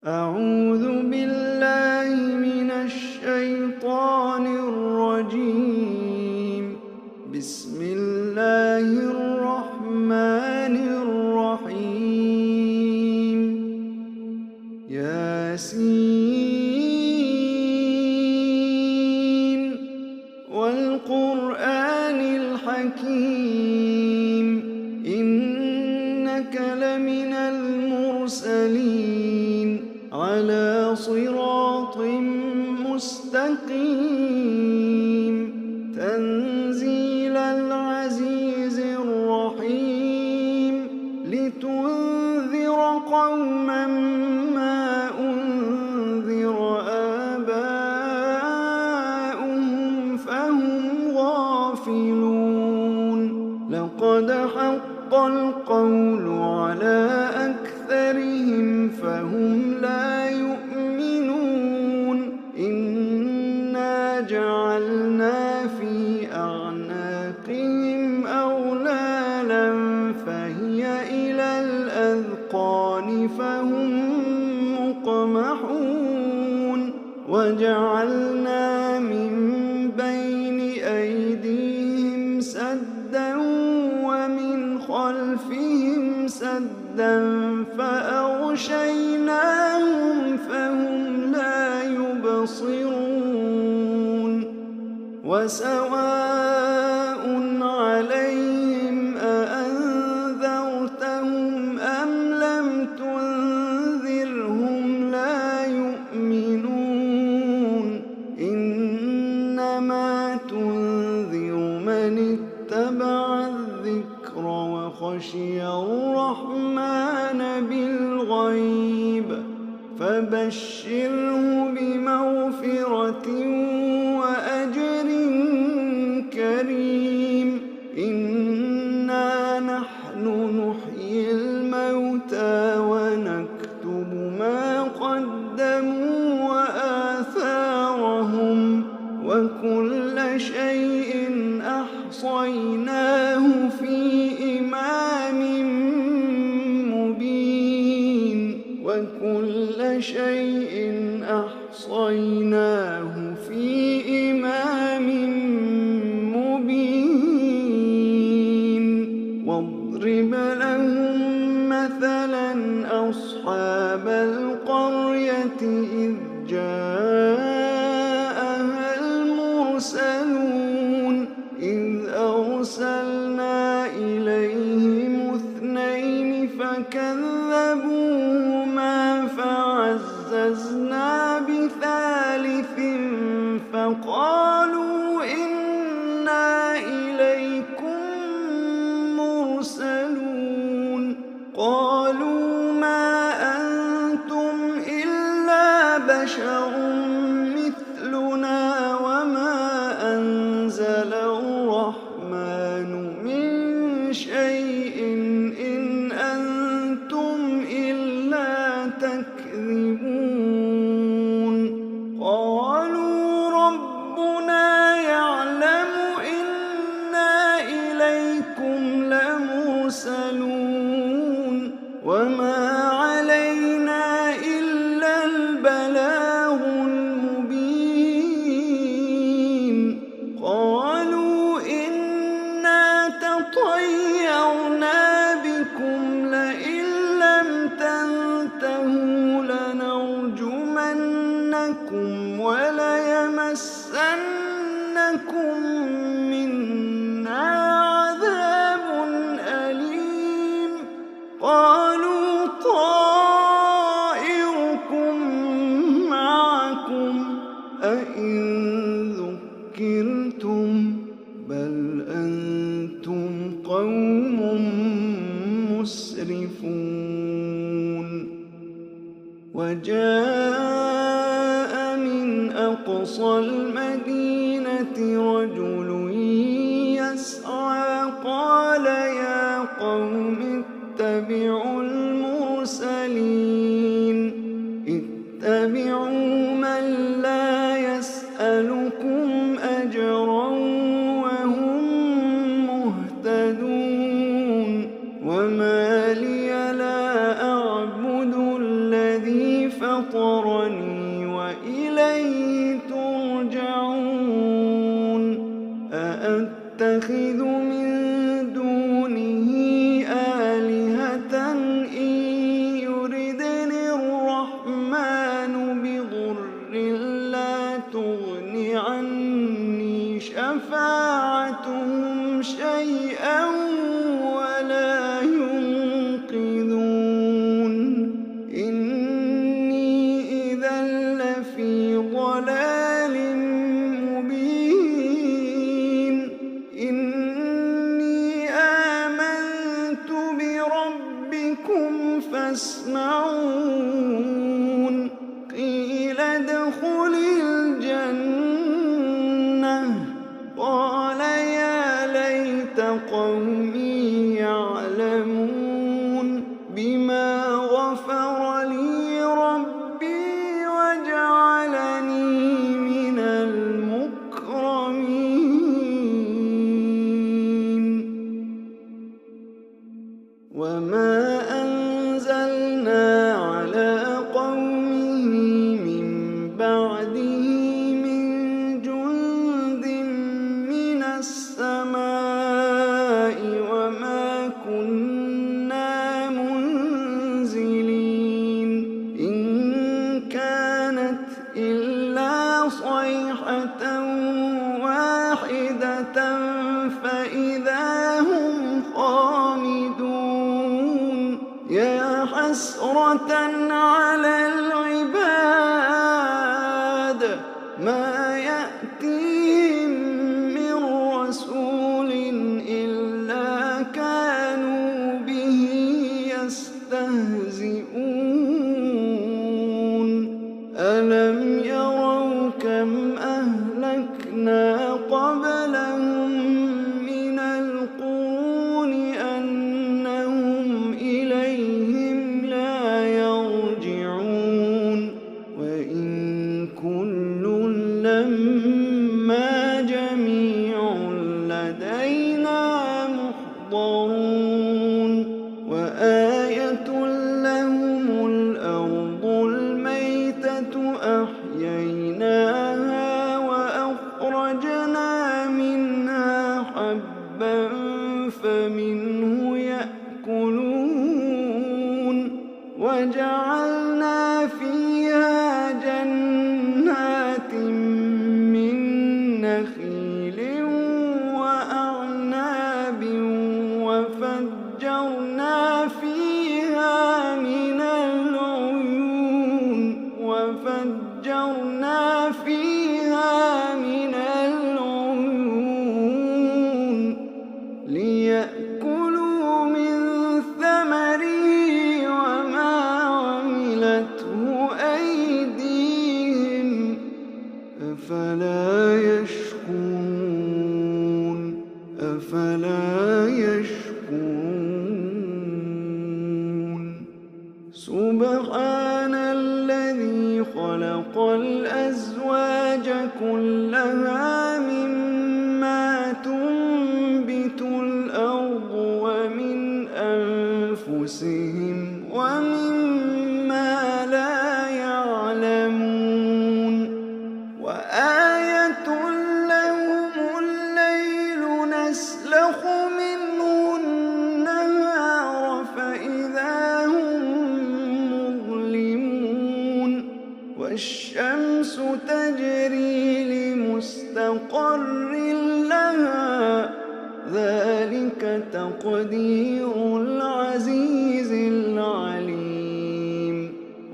أعوذ بالله من الشيطان الرجيم. بسم الله الرحمن الرحيم. ياسين والقرآن الحكيم إنك لمن المرسلين على صراط مستقيم تنزيل العزيز الرحيم لتنذر قوما ما أنذر آباؤهم فهم غافلون. لقد حق القول على أكثرهم فهم لا يؤمنون. إنا جعلنا في أعناقهم أغلالا فهي إلى الأذقان فهم مقمحون. وجعلنا من بين أيديهم سدا ومن خلفهم سدا فأغشيناهم فهم لا يبصرون. وسواء عليهم أأنذرتهم أم لم تنذرهم لا يؤمنون. إنما تنذر من اتبع الذكر وخشي الرحمن بالغيب فبشره بمغفرة وأجر كريم. إنا نحن نحيي الموتى ونكتب ما قدموا وآثارهم وكل شيء أحصيناه في إمام مبين. وكل شيء أحصيناه في إمام مبين. واضرب لهم مثلا أصحاب القرية إذ جاءها المرسلون إذ أرسلنا إليهم اثنين فكذبوهما فعززنا بثالث فقالوا إنا إليكم مرسلون. قالوا ما أنتم إلا بشر مثلنا وما أنزل الرحمن من شيء إن أنتم إلا تكذبون. قالوا ربنا يعلم إنا إليكم لمرسلون وما علينا إلا البلاغ المبين. قالوا إنا تطيرنا بكم لئن لم تنتهوا لنرجمنكم وليمسنكم منا عذاب أليم. قالوا طائركم معكم أئن ذكرتم بل أنتم قوم مسرفون. وجاء من أقصى المدينة رجل يسعى قال يا قوم اتبعوا المرسلين اتبعوا من لا يسألكم أجرا وهم مهتدون. وما لي لا أعبد الذي الذي فطرني وإليه ترجعون أأتخذ من دونه آلهة إن يردني الرحمن بضر لا تغن عني شفاعتهم شيئا ولا ينقذون إني إذا لفي ضلال مبين إني آمنت بربكم فاسمعون قيل ادخل الجنة قال يا ليت قومي يعلمون بما غفر لي ربي وجعلني من المكرمين وما أنزلنا على قومه من بعده من جند من السماء وما كنا منزلين إن كانت إلا صيحة واحدة فإذا هم خامدون يا حسرة على العباد ما يأتيهم من رسول إلا كانوا به يستهزئون ألم يروا كم أهلكنا قبلهم من القرون أنهم إليهم لا يرجعون وإن كل لما جميع لدينا محضرون وآية لهم الأرض الميتة أحييناها وأخرجنا منها حبا فمنه يأكلون وجعلنا فيها جنات من نخيل وأعناب وفجرنا فيها من العيون ليأكلوا من ثمره وما عملته أيديهم أفلا يشكرون سبحان الذي خلق الأزواج كلها مما تنبت الأرض ومن أنفسهم ومما لا يعلمون وآية لهم الليل نسلخ منه النهار فإذا هم مظلمون والشمس تجري لمستقر لها ذلك تقدير العزيز العليم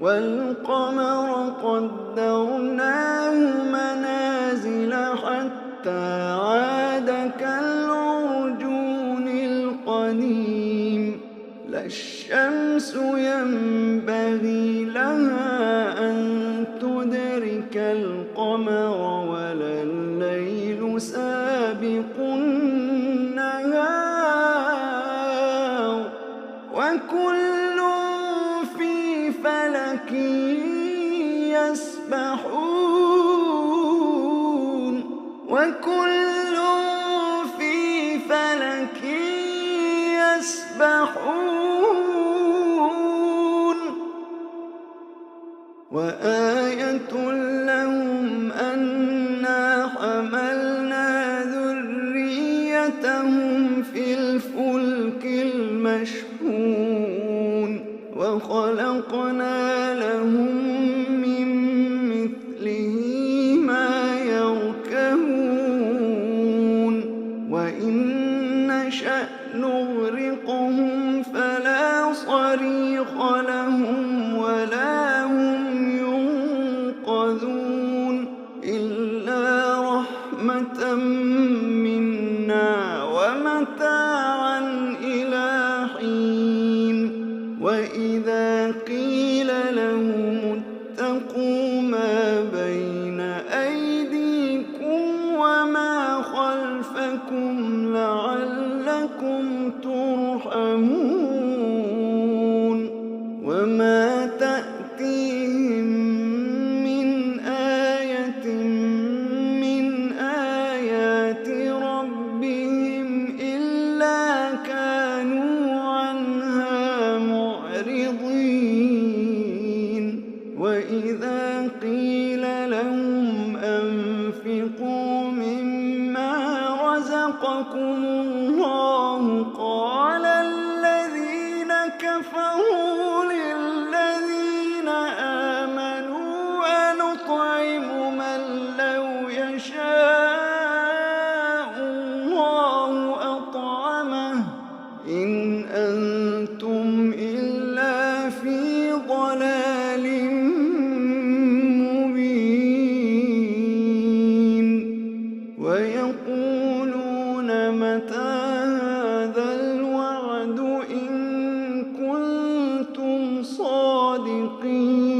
والقمر قدرناه منازل حتى عاد كالعرجون القديم لا الشمس ينبغي لها أن تدرك القمر ولا الليل سابق النهار وكل في فلك يسبحون وكل في فلك يسبحون وآية لهم أنا حملنا ذريتهم في الفلك المشحون وخلقنا لهم من مثله ما يركبون وإن نشأ نغرقهم فلا صريخ لهم ولا هم ينقذون إلا رحمة منا ومتاعا إلى حين وإذا قيل لهم اتقوا ما بين أيديكم وما خلفكم لعلكم ترحمون وما تأتيهم من آية من آيات ربهم إلا كانوا عنها معرضين وإذا قيل لهم أنفقوا مما رزقكم الله قال الذين كفروا للذين آمنوا أنطعم من لو يشاء الله أطعمه إن أنتم إلا في ضلال مبين ويقولون متى هذا الوعد إن كنتم صادقين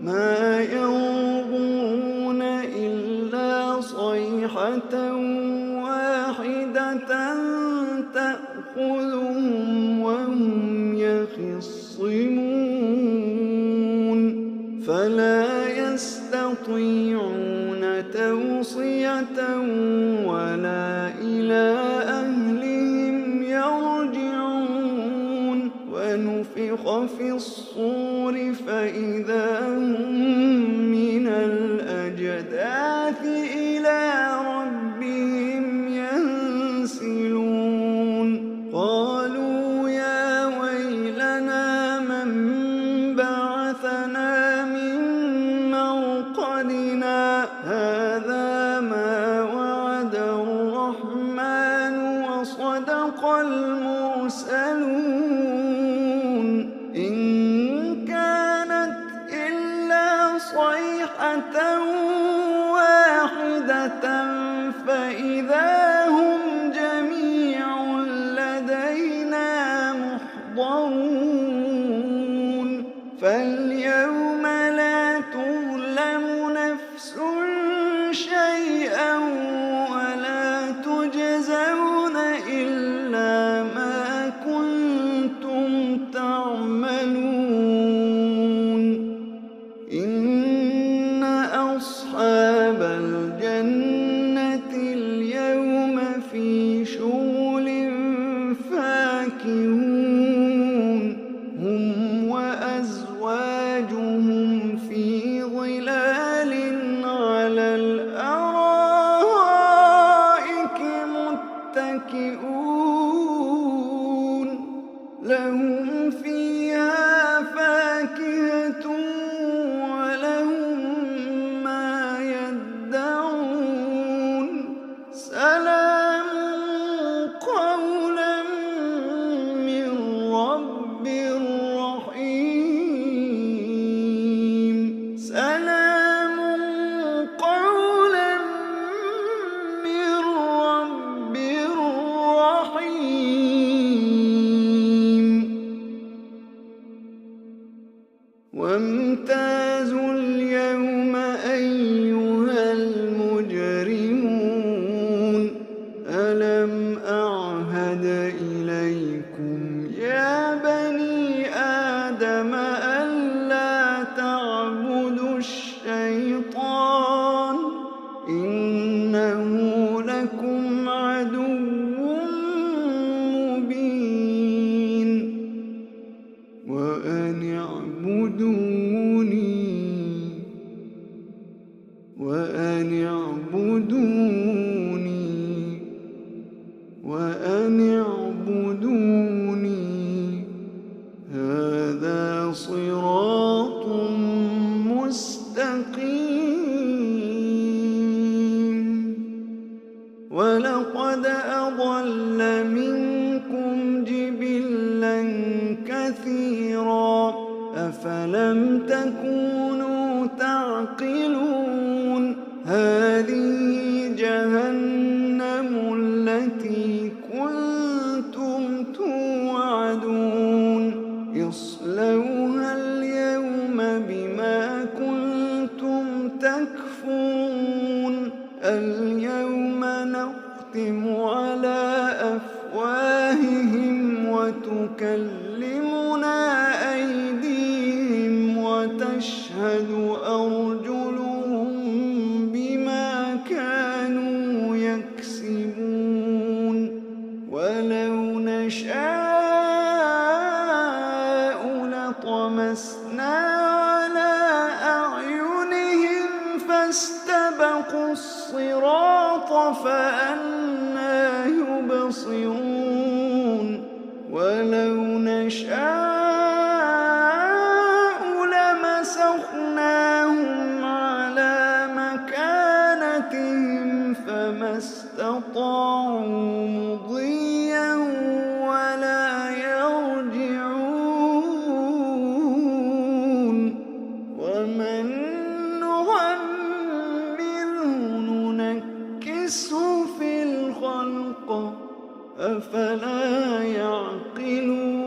ما ينظرون إلا صيحة واحدة تأخذهم وهم يخصمون فلا يستطيعون توصية ولا إلى أهلهم يرجعون ونفخ في الصور فإذا هم من الأجداث إلى ربهم ينسلون قالوا يا ويلنا من بعثنا من مرقدنا هذا ما وعد الرحمن وصدق المرسلون إن كانت إلا صيحة واحدة فإذا هم جميع لدينا محضرون فاليوم لا تظلم نفس شيئا ولا تجزون إلا ما كنتم تعملون إن أصحاب الجنة اليوم في شغل فاكهون هم وأزواجهم في ظلال على الأرائك متكئون لهم فيها فاكهة ولهم ما يدعون سلام قولا من رب رحيم سلام قولا من رب رحيم وامتازوا اليوم أيها المجرمون ألم أعهد إليكم يا بني آدم ألا تعبدوا الشيطان إنه لكم عدو مبين وأن اعبدوني صراط مستقيم ولقد أضل منكم جبلا كثيرا أفلم تكونوا تعقلون هذه جهنم التي كنتم توعدون اصلوها اليوم بما كنتم تكفرون اليوم نختم على أفواههم وتكلمنا أيديهم وتشهد أرجلهم بما كانوا يكسبون ولو نشاء لطمسنا على أعينهم فاستبقوا الصراط فأنى يبصرون ولو نشاء لمسخناهم على مكانتهم فما استطاعوا مضيا ولا يرجعون ومن نعمره ننكسه في الخلق أفلا يعقلون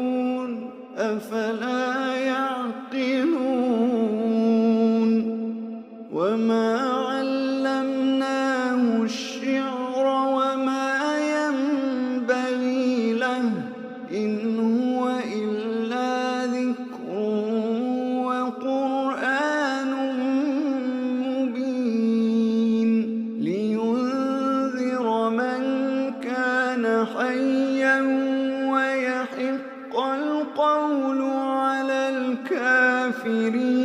وما علمناه الشعر وما ينبغي له إن هو إلا ذكر وقرآن مبين لينذر من كان حيا ويحق القول على الكافرين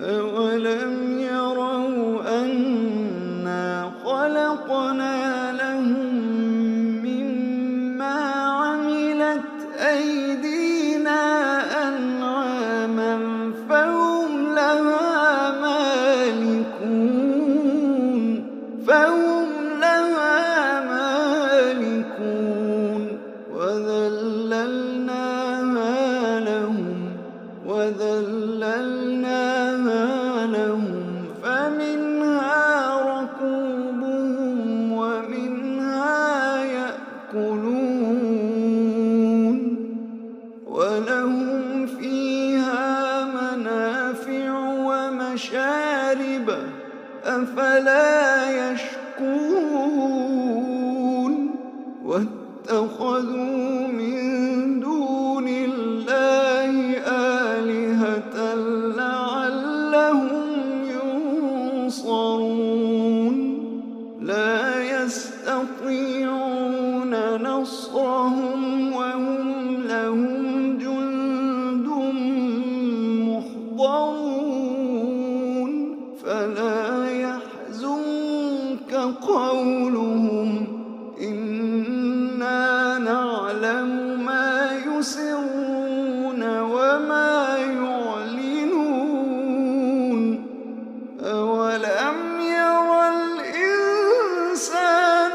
أولم يروا أنا خلقنا لهم مما عملت أيدينا أنعاما فهم لها مالكون وذللناها لهم فمنها ركوبهم ومنها يأكلون ولهم فيها منافع ومشارب أفلا يشكرون واتخذوا من دون الله آلهة لعلهم ينصرون لا يستطيعون نصرهم وهم لهم جند محضرون فلا يحزنك قولهم إنا نعلم ما يسرون وما يعلنون أولم ير الإنسان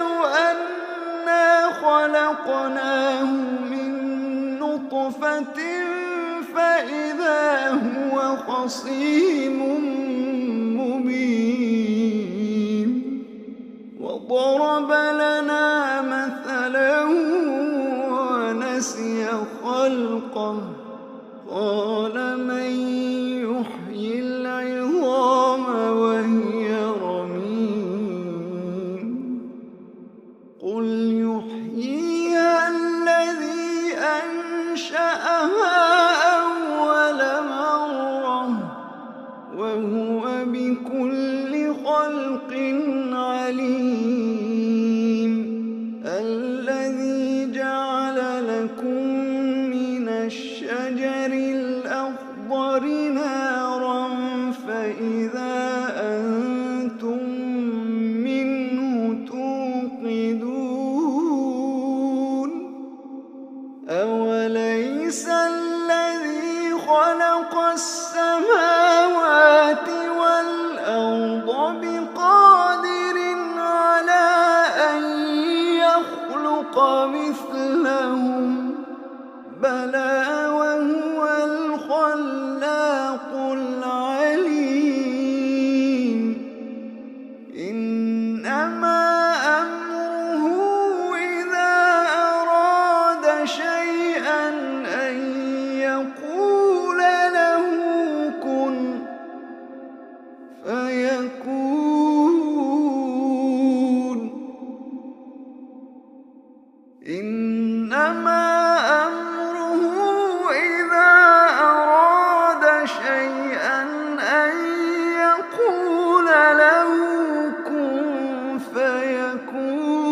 أنا خلقناه من نطفة فإذا هو خصيم مبين وضرب لنا مثلا ونسي خلقه قال من يحيي العظام وهي رميم قل يحييها الذي أنشأها أول مرة وهو بكل خلق عليم الذي جعل لكم من الشجر الأخضر نارا فإذا أنتم منه توقدون أوليس الذي خلق السماوات والأرض بقادر على أن يخلق مثلهم بلى وهو الخلاق العليم إنما أمره إذا أراد شيئا أن يقول له كن فيكون إنما أمره إذا أراد شيئا أن يقول له كن فيكون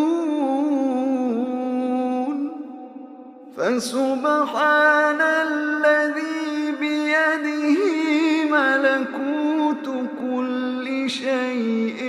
فسبحان الذي بيده ملكوت كل شيء